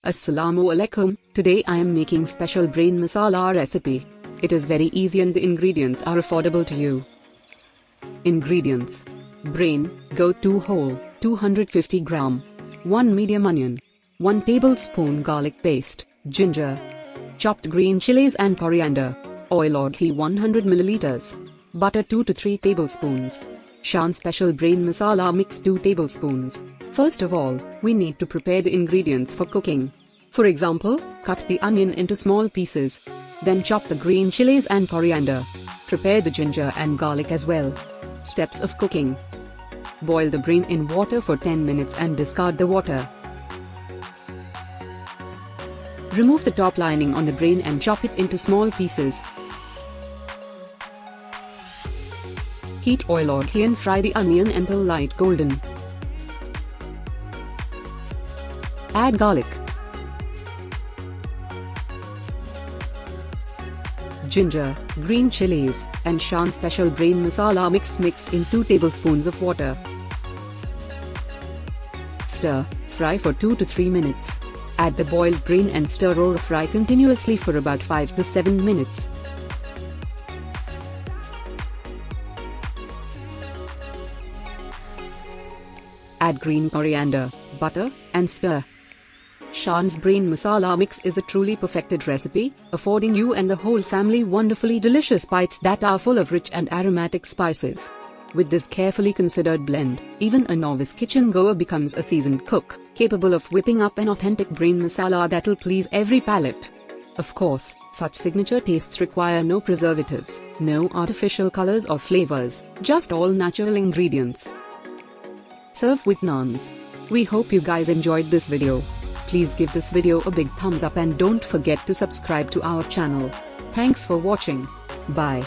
Assalamu alaikum. Today I am making special brain masala recipe. It is very easy and the ingredients are affordable to you. Ingredients: brain, go 2 whole, 250 gram, 1 medium onion, 1 tablespoon garlic paste, ginger, chopped green chilies and coriander, oil or ghee 100 milliliters, butter 2 to 3 tablespoons, Shan special brain masala mix 2 tablespoons. First of all, we need to prepare the ingredients for cooking. For example, cut the onion into small pieces. Then chop the green chilies and coriander. Prepare the ginger and garlic as well. Steps of cooking: boil the brain in water for 10 minutes and discard the water. Remove the top lining on the brain and chop it into small pieces. Heat oil or ghee and fry the onion until light golden. Add garlic, ginger, green chilies, and Shan special brain masala mix mixed in 2 tablespoons of water. Stir, fry for 2 to 3 minutes. Add the boiled brain and stir or fry continuously for about 5 to 7 minutes. Add green coriander, butter, and stir. Shan's brain masala mix is a truly perfected recipe, affording you and the whole family wonderfully delicious bites that are full of rich and aromatic spices. With this carefully considered blend, even a novice kitchen goer becomes a seasoned cook, capable of whipping up an authentic brain masala that'll please every palate. Of course, such signature tastes require no preservatives, no artificial colors or flavors, just all natural ingredients. Serve with naans. We hope you guys enjoyed this video. Please give this video a big thumbs up and don't forget to subscribe to our channel. Thanks for watching. Bye.